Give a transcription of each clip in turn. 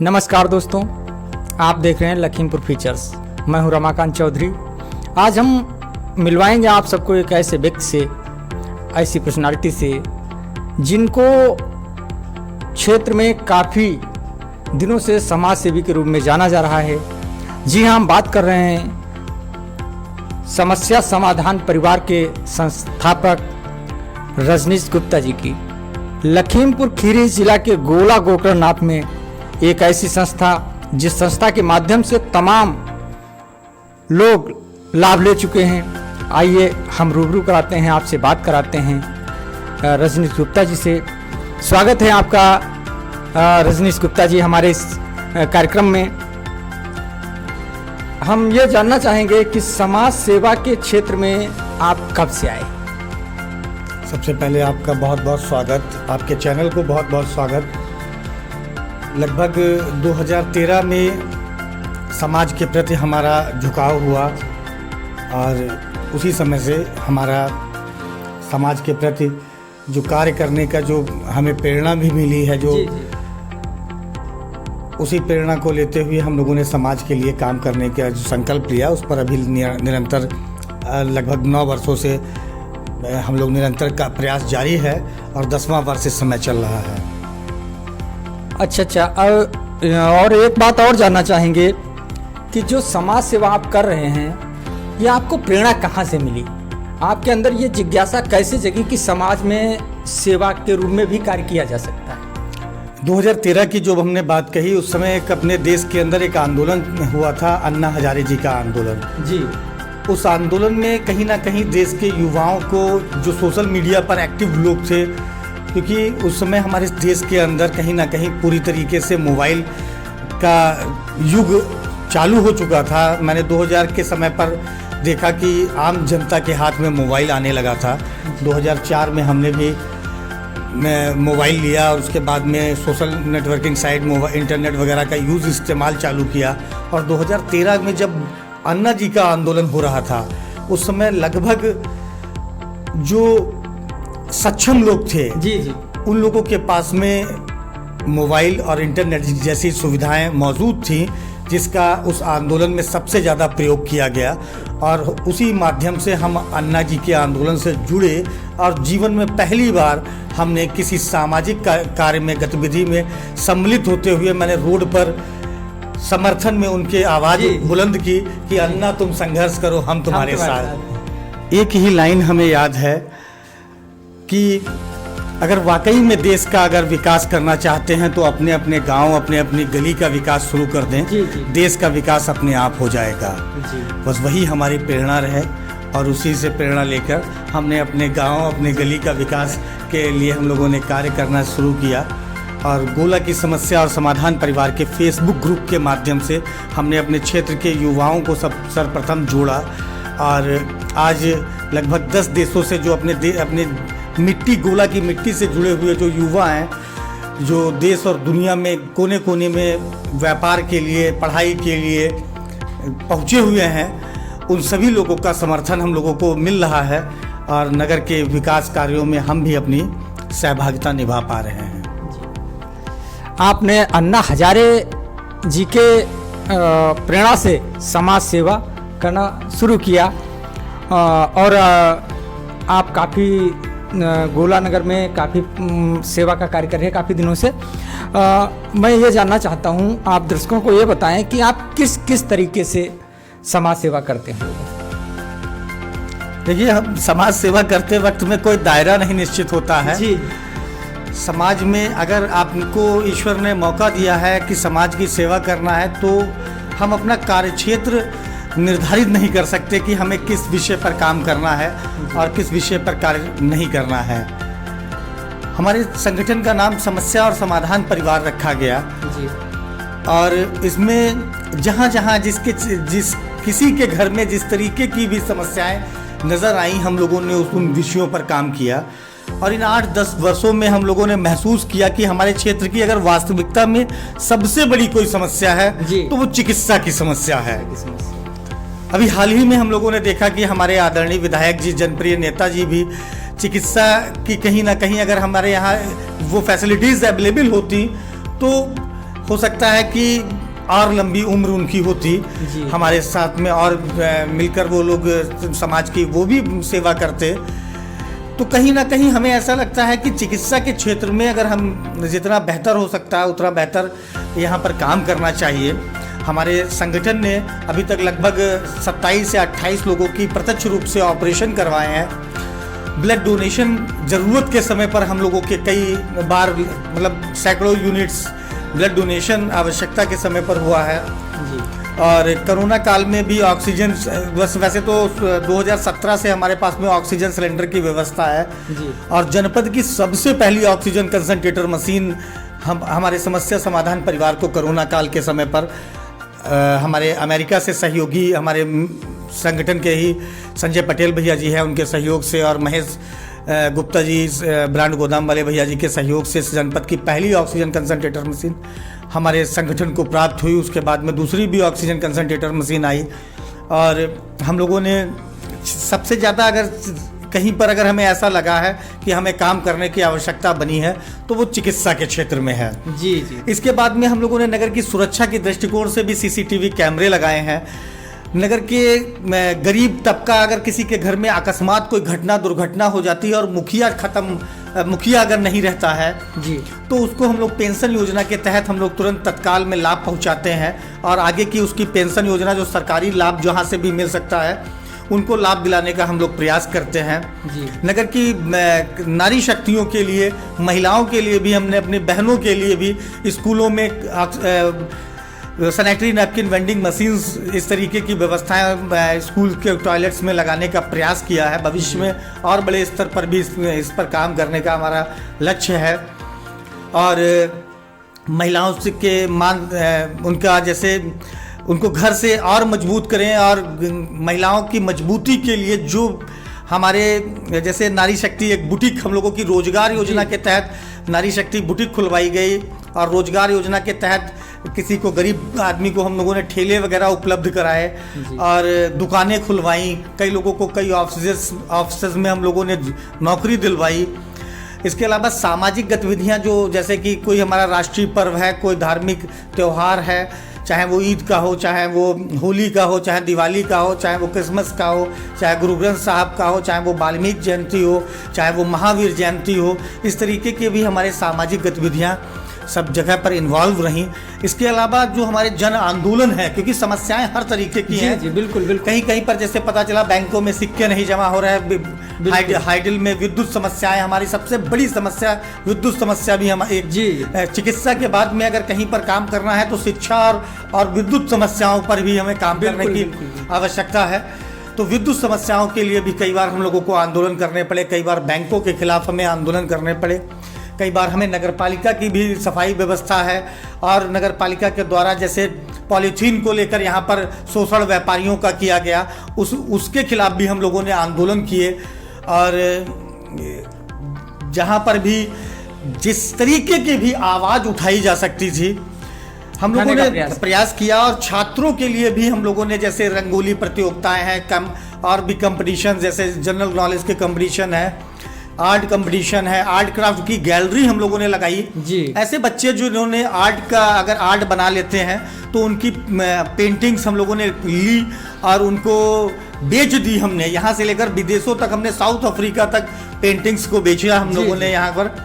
नमस्कार दोस्तों, आप देख रहे हैं लखीमपुर फीचर्स। मैं हूं रमाकांत चौधरी। आज हम मिलवाएंगे आप सबको एक ऐसे व्यक्ति से, ऐसी पर्सनालिटी से जिनको क्षेत्र में काफ़ी दिनों से समाज सेवी के रूप में जाना जा रहा है। जी हाँ, हम बात कर रहे हैं समस्या समाधान परिवार के संस्थापक रजनीश गुप्ता जी की। लखीमपुर खीरी जिला के गोला गोकर्णनाथ में एक ऐसी संस्था जिस संस्था के माध्यम से तमाम लोग लाभ ले चुके हैं। आइए हम रूबरू कराते हैं, आपसे बात कराते हैं रजनीश गुप्ता जी से। स्वागत है आपका रजनीश गुप्ता जी हमारे इस कार्यक्रम में। हम ये जानना चाहेंगे कि समाज सेवा के क्षेत्र में आप कब से आए? सबसे पहले आपका बहुत बहुत स्वागत, आपके चैनल को बहुत बहुत स्वागत। लगभग 2013 में समाज के प्रति हमारा झुकाव हुआ और उसी समय से हमारा समाज के प्रति जो कार्य करने का जो हमें प्रेरणा भी मिली है, जो उसी प्रेरणा को लेते हुए हम लोगों ने समाज के लिए काम करने का जो संकल्प लिया, उस पर अभी निरंतर लगभग 9 वर्षों से हम लोग निरंतर का प्रयास जारी है और 10वां वर्ष इस समय चल रहा है। अच्छा, और एक बात और जानना चाहेंगे कि जो समाज सेवा आप कर रहे हैं, ये आपको प्रेरणा कहाँ से मिली? आपके अंदर ये जिज्ञासा कैसे जगी कि समाज में सेवा के रूप में भी कार्य किया जा सकता है? 2013 की जो हमने बात कही, उस समय एक अपने देश के अंदर एक आंदोलन हुआ था, अन्ना हजारे जी का आंदोलन जी। उस आंदोलन में कहीं ना कहीं देश के युवाओं को, जो सोशल मीडिया पर एक्टिव लोग थे, क्योंकि उस समय हमारे देश के अंदर कहीं ना कहीं पूरी तरीके से मोबाइल का युग चालू हो चुका था। मैंने 2000 के समय पर देखा कि आम जनता के हाथ में मोबाइल आने लगा था। 2004 में हमने भी मोबाइल लिया और उसके बाद में सोशल नेटवर्किंग साइट, इंटरनेट वगैरह का यूज़ इस्तेमाल चालू किया। और 2013 में जब अन्ना जी का आंदोलन हो रहा था, उस समय लगभग जो सक्षम लोग थे जी जी, उन लोगों के पास में मोबाइल और इंटरनेट जैसी सुविधाएं मौजूद थीं, जिसका उस आंदोलन में सबसे ज़्यादा प्रयोग किया गया। और उसी माध्यम से हम अन्ना जी के आंदोलन से जुड़े और जीवन में पहली बार हमने किसी सामाजिक कार्य में, गतिविधि में सम्मिलित होते हुए मैंने रोड पर समर्थन में उनके आवाज़ बुलंद की कि अन्ना तुम संघर्ष करो, हम तुम्हारे साथ। एक ही लाइन हमें याद है कि अगर वाकई में देश का अगर विकास करना चाहते हैं तो अपने अपने गांव, अपने अपनी गली का विकास शुरू कर दें। जी जी। देश का विकास अपने आप हो जाएगा जी। बस वही हमारी प्रेरणा रहे और उसी से प्रेरणा लेकर हमने अपने गांव, अपने गली का विकास के लिए हम लोगों ने कार्य करना शुरू किया। और गोला की समस्या और समाधान परिवार के फेसबुक ग्रुप के माध्यम से हमने अपने क्षेत्र के युवाओं को सर्वप्रथम जोड़ा। और आज लगभग 10 देशों से जो अपने मिट्टी, गोला की मिट्टी से जुड़े हुए जो युवा हैं, जो देश और दुनिया में कोने कोने में व्यापार के लिए, पढ़ाई के लिए पहुँचे हुए हैं, उन सभी लोगों का समर्थन हम लोगों को मिल रहा है और नगर के विकास कार्यों में हम भी अपनी सहभागिता निभा पा रहे हैं। आपने अन्ना हजारे जी के प्रेरणा से समाज सेवा करना शुरू किया और आप काफ़ी गोला नगर में काफ़ी सेवा का कार्य कर रहे हैं काफ़ी दिनों से। मैं ये जानना चाहता हूँ, आप दर्शकों को ये बताएं कि आप किस किस तरीके से समाज सेवा करते हैं? देखिए, हम समाज सेवा करते वक्त में कोई दायरा नहीं निश्चित होता है जी। समाज में अगर आपको ईश्वर ने मौका दिया है कि समाज की सेवा करना है, तो हम अपना कार्यक्षेत्र निर्धारित नहीं कर सकते कि हमें किस विषय पर काम करना है और किस विषय पर कार्य नहीं करना है। हमारे संगठन का नाम समस्या और समाधान परिवार रखा गया जी। और इसमें जहाँ जहाँ जिस किसी के घर में जिस तरीके की भी समस्याएं नज़र आई, हम लोगों ने उन विषयों पर काम किया। और इन 8-10 वर्षों में हम लोगों ने महसूस किया कि हमारे क्षेत्र की अगर वास्तविकता में सबसे बड़ी कोई समस्या है तो वो चिकित्सा की समस्या है। अभी हाल ही में हम लोगों ने देखा कि हमारे आदरणीय विधायक जी, जनप्रिय नेता जी भी चिकित्सा की कहीं ना कहीं अगर हमारे यहाँ वो फैसिलिटीज़ अवेलेबल होती तो हो सकता है कि और लंबी उम्र उनकी होती जी। हमारे साथ में, और मिलकर वो लोग समाज की वो भी सेवा करते। तो कहीं ना कहीं हमें ऐसा लगता है कि चिकित्सा के क्षेत्र में अगर हम जितना बेहतर हो सकता है उतना बेहतर यहाँ पर काम करना चाहिए। हमारे संगठन ने अभी तक लगभग 27 से 28 लोगों की प्रत्यक्ष रूप से ऑपरेशन करवाए हैं। ब्लड डोनेशन ज़रूरत के समय पर हम लोगों के कई बार मतलब सैकड़ों यूनिट्स ब्लड डोनेशन आवश्यकता के समय पर हुआ है। जी। और कोरोना काल में भी ऑक्सीजन, वैसे तो 2017 से हमारे पास में ऑक्सीजन सिलेंडर की व्यवस्था है जी। और जनपद की सबसे पहली ऑक्सीजन कंसंट्रेटर मशीन हमारे समस्या समाधान परिवार को कोरोना काल के समय पर हमारे अमेरिका से सहयोगी हमारे संगठन के ही संजय पटेल भैया जी हैं, उनके सहयोग से, और महेश गुप्ता जी ब्रांड गोदाम वाले भैया जी के सहयोग से जनपद की पहली ऑक्सीजन कंसंट्रेटर मशीन हमारे संगठन को प्राप्त हुई। उसके बाद में दूसरी भी ऑक्सीजन कंसंट्रेटर मशीन आई। और हम लोगों ने सबसे ज़्यादा अगर कहीं पर अगर हमें ऐसा लगा है कि हमें काम करने की आवश्यकता बनी है तो वो चिकित्सा के क्षेत्र में है। जी जी। इसके बाद में हम लोगों ने नगर की सुरक्षा के दृष्टिकोण से भी सीसीटीवी कैमरे लगाए हैं। नगर के गरीब तबका अगर किसी के घर में अकस्मात कोई घटना दुर्घटना हो जाती है और मुखिया अगर नहीं रहता है जी, तो उसको हम लोग पेंशन योजना के तहत हम लोग तुरंत तत्काल में लाभ पहुंचाते हैं और आगे की उसकी पेंशन योजना जो सरकारी लाभ जहां से भी मिल सकता है उनको लाभ दिलाने का हम लोग प्रयास करते हैं। जी। नगर की नारी शक्तियों के लिए, महिलाओं के लिए भी हमने अपनी बहनों के लिए भी स्कूलों में सैनिटरी नैपकिन वेंडिंग मशीन्स इस तरीके की व्यवस्थाएं स्कूल के टॉयलेट्स में लगाने का प्रयास किया है। भविष्य में और बड़े स्तर पर भी इस पर काम करने का हमारा लक्ष्य है। और महिलाओं से के उनका जैसे उनको घर से और मजबूत करें और महिलाओं की मजबूती के लिए जो हमारे जैसे नारी शक्ति एक बुटीक हम लोगों की रोजगार योजना के तहत नारी शक्ति बुटीक खुलवाई गई और रोजगार योजना के तहत किसी को गरीब आदमी को हम लोगों ने ठेले वगैरह उपलब्ध कराए और दुकानें खुलवाई। कई लोगों को कई ऑफिसेज में हम लोगों ने नौकरी दिलवाई। इसके अलावा सामाजिक गतिविधियां जो जैसे कि कोई हमारा राष्ट्रीय पर्व है, कोई धार्मिक त्यौहार है, चाहे वो ईद का हो, चाहे वो होली का हो, चाहे दिवाली का हो, चाहे वो क्रिसमस का हो, चाहे गुरु ग्रंथ साहब का हो, चाहे वो वाल्मीकि जयंती हो, चाहे वो महावीर जयंती हो, इस तरीके के भी हमारे सामाजिक गतिविधियां सब जगह पर इन्वॉल्व रहीं। इसके अलावा जो हमारे जन आंदोलन है, क्योंकि समस्याएं हर तरीके की हैं। जी बिल्कुल बिल्कुल। कहीं कहीं पर जैसे पता चला बैंकों में सिक्के नहीं जमा हो रहे हैं, हाइडल में विद्युत समस्याएं, हमारी सबसे बड़ी समस्या विद्युत समस्या भी हमारी जी। चिकित्सा के बाद में अगर कहीं पर काम करना है तो शिक्षा और विद्युत समस्याओं पर भी हमें काम करने की आवश्यकता है। तो विद्युत समस्याओं के लिए भी कई बार हम लोगों को आंदोलन करने पड़े, कई बार बैंकों के खिलाफ हमें आंदोलन करने पड़े, कई बार हमें नगरपालिका की भी सफाई व्यवस्था है और नगरपालिका के द्वारा जैसे पॉलीथीन को लेकर यहाँ पर शोषण व्यापारियों का किया गया उसके खिलाफ भी हम लोगों ने आंदोलन किए। और जहाँ पर भी जिस तरीके की भी आवाज़ उठाई जा सकती थी हम लोगों ने प्रयास किया। और छात्रों के लिए भी हम लोगों ने जैसे रंगोली प्रतियोगिताएं हैं, और भी कंपटीशन जैसे जनरल नॉलेज के कंपटीशन है, आर्ट कंपटीशन है, आर्ट क्राफ्ट की गैलरी हम लोगों ने लगाई जी। ऐसे बच्चे जिन्होंने अगर आर्ट बना लेते हैं तो उनकी पेंटिंग्स हम लोगों ने ली और उनको बेच दी। हमने यहाँ से लेकर विदेशों तक, हमने साउथ अफ्रीका तक पेंटिंग्स को बेचा हम लोगों ने यहाँ पर।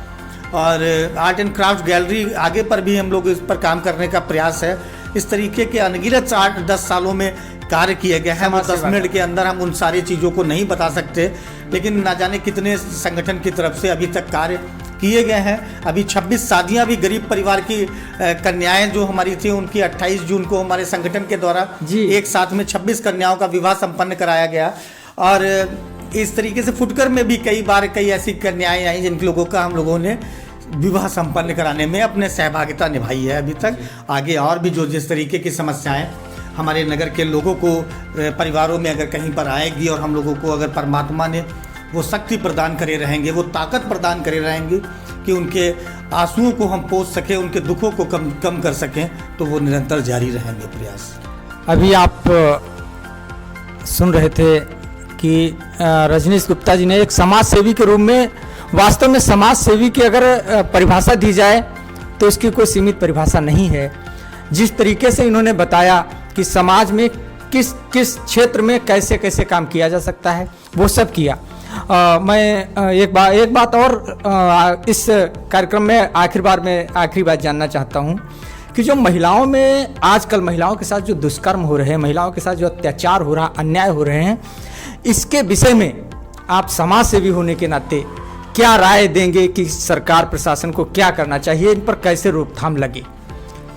और आर्ट एंड क्राफ्ट गैलरी आगे पर भी हम लोग इस पर काम करने का प्रयास है। इस तरीके के अनगिनत 8-10 सालों में कार्य किए गए हैं। 10 मिनट के अंदर हम उन सारी चीज़ों को नहीं बता सकते, लेकिन ना जाने कितने संगठन की तरफ से अभी तक कार्य किए गए हैं। अभी 26 शादियां भी गरीब परिवार की कन्याएं जो हमारी थी उनकी 28 जून को हमारे संगठन के द्वारा एक साथ में 26 कन्याओं का विवाह संपन्न कराया गया। और इस तरीके से फुटकर में भी कई ऐसी कन्याएं आई जिन लोगों का हम लोगों ने विवाह संपन्न कराने में अपने सहभागिता निभाई है। अभी तक आगे और भी जो जिस तरीके की समस्याएं हमारे नगर के लोगों को परिवारों में अगर कहीं पर आएगी और हम लोगों को अगर परमात्मा ने वो शक्ति प्रदान करे रहेंगे, वो ताकत प्रदान करे रहेंगे कि उनके आंसुओं को हम पोंछ सकें, उनके दुखों को कम कर सकें, तो वो निरंतर जारी रहेंगे प्रयास। अभी आप सुन रहे थे कि रजनीश गुप्ता जी ने एक समाज सेवी के रूप में, वास्तव में समाज सेवी की अगर परिभाषा दी जाए तो इसकी कोई सीमित परिभाषा नहीं है। जिस तरीके से इन्होंने बताया कि समाज में किस किस क्षेत्र में कैसे कैसे काम किया जा सकता है, वो सब किया। मैं एक बात और इस कार्यक्रम में आखिरी बात जानना चाहता हूँ कि जो महिलाओं में आजकल महिलाओं के साथ जो दुष्कर्म हो रहे हैं, महिलाओं के साथ जो अत्याचार हो रहा, अन्याय हो रहे हैं, इसके विषय में आप समाज सेवी होने के नाते क्या राय देंगे कि सरकार प्रशासन को क्या करना चाहिए, इन पर कैसे रोकथाम लगे?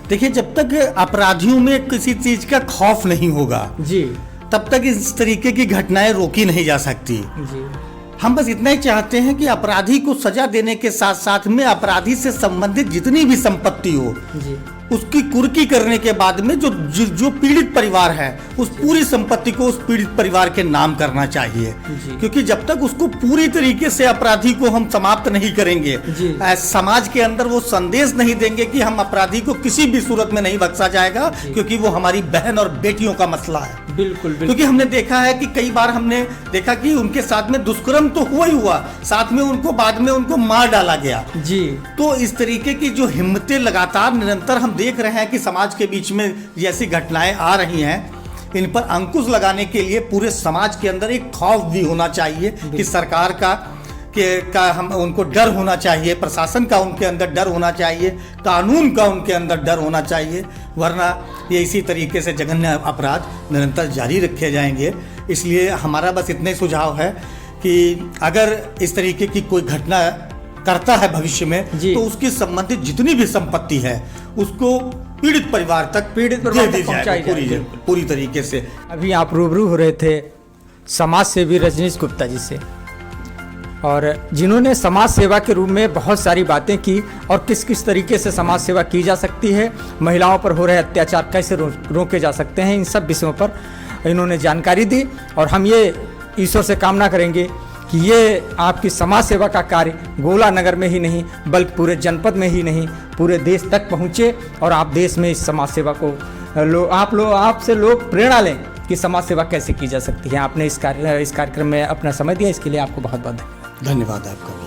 देखिए, जब तक अपराधियों में किसी चीज का खौफ नहीं होगा जी, तब तक इस तरीके की घटनाएं रोकी नहीं जा सकती। जी, हम बस इतना ही चाहते हैं कि अपराधी को सजा देने के साथ साथ में अपराधी से संबंधित जितनी भी संपत्ति हो जी, उसकी कुर्की करने के बाद में जो पीड़ित परिवार है उस पूरी संपत्ति को उस पीड़ित परिवार के नाम करना चाहिए। क्योंकि जब तक उसको पूरी तरीके से अपराधी को हम समाप्त नहीं करेंगे, समाज के अंदर वो संदेश नहीं देंगे कि हम अपराधी को किसी भी सूरत में नहीं बख्शा जाएगा, क्योंकि वो हमारी बहन और बेटियों का मसला है। बिल्कुल, बिल्कुल। क्योंकि हमने देखा है कि कई बार हमने देखा कि उनके साथ में दुष्कर्म तो हुआ ही हुआ, साथ में उनको बाद में उनको मार डाला गया। जी, तो इस तरीके की जो हिम्मतें लगातार निरंतर हम देख रहे हैं कि समाज के बीच में जैसी घटनाएं आ रही हैं, इन पर अंकुश लगाने के लिए पूरे समाज के अंदर एक खौफ भी होना चाहिए कि सरकार का हम उनको डर होना चाहिए, प्रशासन का उनके अंदर डर होना चाहिए, कानून का उनके अंदर डर होना चाहिए, वरना ये इसी तरीके से जघन्य अपराध निरंतर जारी रखे जाएंगे। इसलिए हमारा बस इतने सुझाव है कि अगर इस तरीके की कोई घटना करता है भविष्य में, तो उसकी संबंधित जितनी भी संपत्ति है उसको पीड़ित परिवार तक पहुंचाई जाए पूरी तरीके से। अभी आप रूबरू हो रहे थे समाज सेवी रजनीश गुप्ता जी से, और जिन्होंने समाज सेवा के रूप में बहुत सारी बातें की और किस किस तरीके से समाज सेवा की जा सकती है, महिलाओं पर हो रहे अत्याचार कैसे रोके जा सकते हैं, इन सब विषयों पर इन्होंने जानकारी दी। और हम ये ईश्वर से कामना करेंगे कि ये आपकी समाज सेवा का कार्य गोला नगर में ही नहीं बल्कि पूरे जनपद में ही नहीं पूरे देश तक पहुँचे, और आप देश में इस समाज सेवा को आपसे लोग प्रेरणा लें कि समाज सेवा कैसे की जा सकती है। आपने इस कार्यक्रम में अपना समय दिया, इसके लिए आपको बहुत बहुत धन्यवाद आपका।